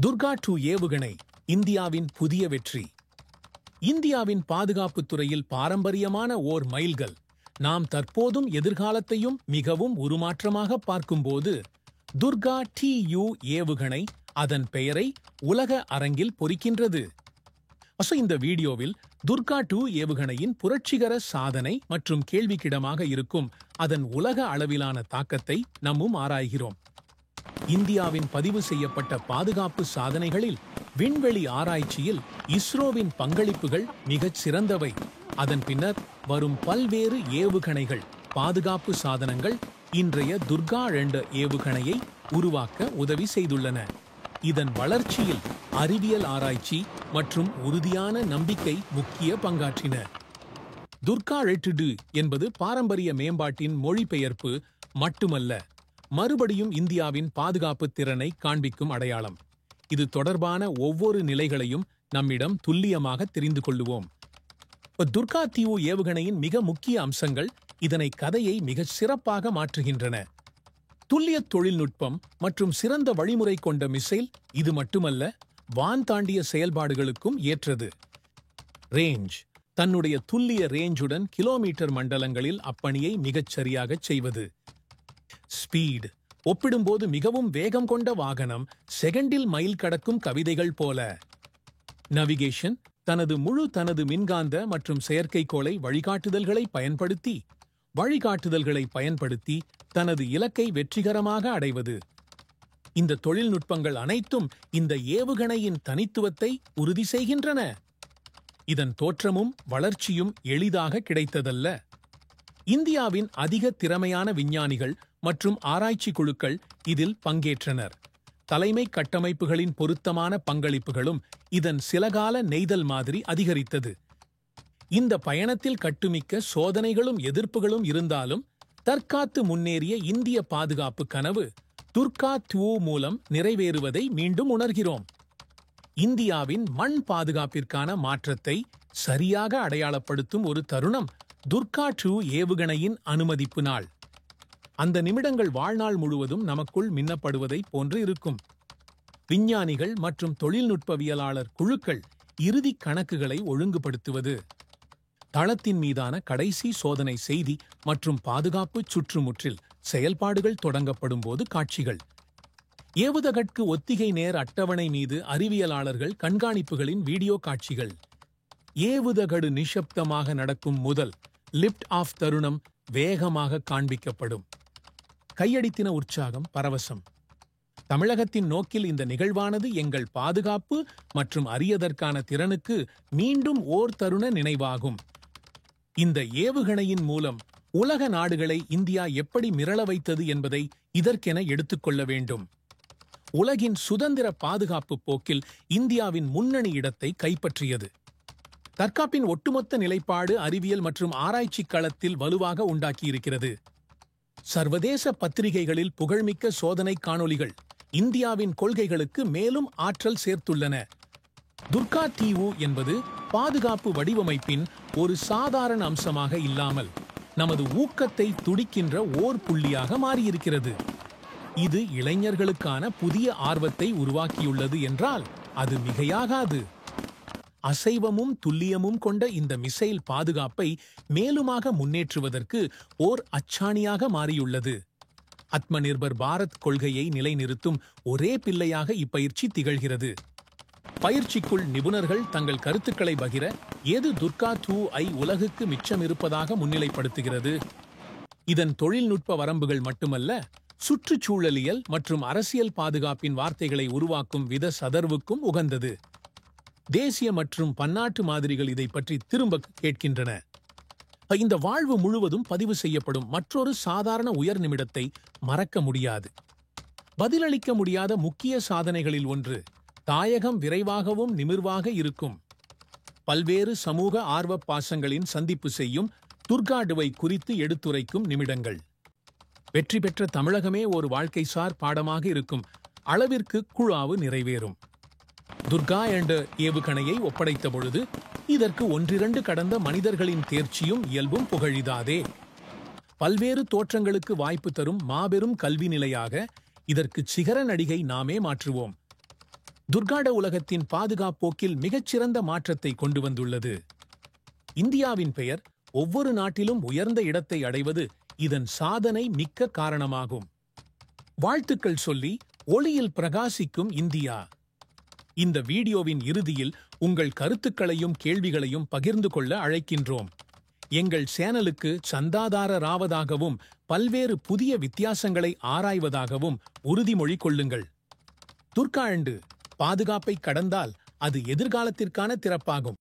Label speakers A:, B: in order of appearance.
A: துர்கா-2 ஏவுகணை இந்தியாவின் புதிய வெற்றி. இந்தியாவின் பாதுகாப்புத் துறையில் பாரம்பரியமான ஓர் மைல்கல். நாம் தற்போதும் எதிர்காலத்தையும் மிகவும் உருமாற்றமாக பார்க்கும்போது துர்கா-TU ஏவுகணை அதன் பெயரை உலக அரங்கில் பொறிக்கின்றது. இந்த வீடியோவில் துர்கா-2 ஏவுகணையின் புரட்சிகர சாதனை மற்றும் கேள்விக்கிடமாக இருக்கும் அதன் உலக அளவிலான தாக்கத்தை நம்மும் ஆராய்கிறோம். இந்தியாவின் பதிவு செய்யப்பட்ட பாதுகாப்பு சாதனைகளில் விண்வெளி ஆராய்ச்சியில் இஸ்ரோவின் பங்களிப்புகள் மிகச் சிறந்தவை. அதன் பின்னர் வரும் பல்வேறு ஏவுகணைகள், பாதுகாப்பு சாதனங்கள் இன்றைய துர்கா-2 ஏவுகணையை உருவாக்க உதவி செய்துள்ளன. இதன் வளர்ச்சியில் அறிவியல் ஆராய்ச்சி மற்றும் உறுதியான நம்பிக்கை முக்கிய பங்காற்றின. துர்கா-2 என்பது பாரம்பரிய மேம்பாட்டின் மொழிபெயர்ப்பு மட்டுமல்ல, மறுபடியும் இந்தியாவின் பாதுகாப்பு திறனை காண்பிக்கும் அடையாளம். இது தொடர்பான ஒவ்வொரு நிலைகளையும் நம்மிடம் துல்லியமாக தெரிந்து கொள்ளுவோம். துர்கா-TU ஏவுகணையின் மிக முக்கிய அம்சங்கள் இதனை கதையை மிகச் சிறப்பாக மாற்றுகின்றன. துல்லிய தொழில்நுட்பம் மற்றும் சிறந்த வழிமுறை கொண்ட மிசைல். இது மட்டுமல்ல, வான் தாண்டிய செயல்பாடுகளுக்கும் ஏற்றது. ரேஞ்ச். தன்னுடைய துல்லிய ரேஞ்சுடன் கிலோமீட்டர் மண்டலங்களில் அப்பணியை மிகச் சரியாகச் செய்வது. ஸ்பீட். ஒப்பிடும்போது மிகவும் வேகம் கொண்ட வாகனம், செகண்டில் மைல் கடக்கும் கவிதைகள் போல. நவிகேஷன். தனது மின்காந்த மற்றும் செயற்கைக்கோளை வழிகாட்டுதல்களை பயன்படுத்தி தனது இலக்கை வெற்றிகரமாக அடைவது. இந்த தொழில்நுட்பங்கள் அனைத்தும் இந்த ஏவுகணையின் தனித்துவத்தை உறுதி செய்கின்றன. இதன் தோற்றமும் வளர்ச்சியும் எளிதாக கிடைத்ததல்ல. இந்தியாவின் அதிக திறமையான விஞ்ஞானிகள் மற்றும் ஆராய்ச்சி குழுக்கள் இதில் பங்கேற்றனர். தலைமை கட்டமைப்புகளின் பொருத்தமான பங்களிப்புகளும் இதன் சிலகால நெய்தல் மாதிரி அதிகரித்தது. இந்த பயணத்தில் கட்டுமிக்க சோதனைகளும் எதிர்ப்புகளும் இருந்தாலும் தற்காத்து முன்னேறிய இந்திய பாதுகாப்பு கனவு துர்கா-2 மூலம் நிறைவேறுவதை மீண்டும் உணர்கிறோம். இந்தியாவின் மண் பாதுகாப்பிற்கான மாற்றத்தை சரியாக அடையாளப்படுத்தும் ஒரு தருணம் துர்கா-2 ஏவுகணையின் அனுமதிப்பு நாள். அந்த நிமிடங்கள் வாழ்நாள் முழுவதும் நமக்குள் மின்னப்படுவதை போன்று இருக்கும். விஞ்ஞானிகள் மற்றும் தொழில்நுட்பவியலாளர் குழுக்கள் இறுதி கணக்குகளை ஒழுங்குபடுத்துவது, தளத்தின் மீதான கடைசி சோதனை செய்தி மற்றும் பாதுகாப்பு சுற்றுமுற்றில் செயல்பாடுகள் தொடங்கப்படும் போது காட்சிகள். ஏவுதகற்கு ஒத்திகை நேர அட்டவணை மீது அறிவியலாளர்கள் கண்காணிப்புகளின் வீடியோ காட்சிகள். ஏவுதகடு நிசப்தமாக நடக்கும் முதல் லிப்ட் ஆஃப் தருணம் வேகமாக காண்பிக்கப்படும். கையடித்தின உற்சாகம், பரவசம். தமிழகத்தின் நோக்கில் இந்த நிகழ்வானது எங்கள் பாதுகாப்பு மற்றும் அறியதற்கான திறனுக்கு மீண்டும் ஓர் தருண நினைவாகும். இந்த ஏவுகணையின் மூலம் உலக நாடுகளை இந்தியா எப்படி மிரள வைத்தது என்பதை இதற்கென எடுத்துக்கொள்ள வேண்டும். உலகின் சுதந்திர பாதுகாப்பு போக்கில் இந்தியாவின் முன்னணி இடத்தை கைப்பற்றியது. தற்காப்பின் ஒட்டுமொத்த நிலைப்பாடு அறிவியல் மற்றும் ஆராய்ச்சி களத்தில் வலுவாக உண்டாக்கியிருக்கிறது. சர்வதேச பத்திரிகைகளில் புகழ்மிக்க சோதனை காணொளிகள் இந்தியாவின் கொள்கைகளுக்கு மேலும் ஆற்றல் சேர்த்துள்ளன. துர்கா-TU என்பது பாதுகாப்பு வடிவமைப்பின் ஒரு சாதாரண அம்சமாக இல்லாமல் நமது ஊக்கத்தை துடிக்கின்ற ஓர் புள்ளியாக மாறியிருக்கிறது. இது இளைஞர்களுக்கான புதிய ஆர்வத்தை உருவாக்கியுள்ளது என்றால் அது மிகையாகாது. அசைவமும் துல்லியமும் கொண்ட இந்த மிசைல் பாதுகாப்பை மேலுமாக முன்னேற்றுவதற்கு ஓர் அச்சாணியாக மாறியுள்ளது. ஆத்மநிர்பர் பாரத் கொள்கையை நிலைநிறுத்தும் ஒரே பிள்ளையாக இப்பயிற்சி திகழ்கிறது. பயிற்சிக்குள் நிபுணர்கள் தங்கள் கருத்துக்களை பகிர எது துர்கா-2 உலகுக்கு மிச்சமிருப்பதாக முன்னிலைப்படுத்துகிறது. இதன் தொழில்நுட்ப வரம்புகள் மட்டுமல்ல, சுற்றுச்சூழலியல் மற்றும் அரசியல் பாதுகாப்பின் வார்த்தைகளை உருவாக்கும் வித சதர்வுக்கும் உகந்தது. தேசிய மற்றும் பன்னாட்டு மாதிரிகள் இதை பற்றி திரும்ப கேட்கின்றன. இந்த வாழ்வு முழுவதும் பதிவு செய்யப்படும் மற்றொரு சாதாரண உயர் நிமிடத்தை மறக்க முடியாது. பதிலளிக்க முடியாத முக்கிய சாதனைகளில் ஒன்று தாயகம் விரைவாகவும் நிமிர்வாக இருக்கும். பல்வேறு சமூக ஆர்வ பாசங்களின் சந்திப்பு செய்யும் துர்கா-2 குறித்து எடுத்துரைக்கும் நிமிடங்கள். வெற்றி பெற்ற தமிழகமே ஒரு வாழ்க்கைசார் பாடமாக இருக்கும் அளவிற்கு குழாவு நிறைவேறும். துர்கா-2 ஏவுகணையை ஒப்படைத்த பொழுது இதற்கு ஒன்றிரண்டு கடந்த மனிதர்களின் தேர்ச்சியும் இயல்பும் புகழிதாதே. பல்வேறு தோற்றங்களுக்கு வாய்ப்பு தரும் மாபெரும் கல்வி நிலையாக இதற்கு சிகர நடிகை நாமே மாற்றுவோம். துர்காட உலகத்தின் பாதுகாப்போக்கில் மிகச்சிறந்த மாற்றத்தை கொண்டு வந்துள்ளது. இந்தியாவின் பெயர் ஒவ்வொரு நாட்டிலும் உயர்ந்த இடத்தை அடைவது இதன் சாதனை மிக்க காரணமாகும். வாழ்த்துக்கள் சொல்லி ஒளியில் பிரகாசிக்கும் இந்தியா. இந்த வீடியோவின் இறுதியில் உங்கள் கருத்துக்களையும் கேள்விகளையும் பகிர்ந்து கொள்ள அழைக்கின்றோம். எங்கள் சேனலுக்கு சந்தாதாரராவதாகவும் பல்வேறு புதிய வித்தியாசங்களை ஆராய்வதாகவும் உறுதிமொழி கொள்ளுங்கள். துர்காண்டு பாதுகாப்பை கடந்தால் அது எதிர்காலத்திற்கான திறப்பாகும்.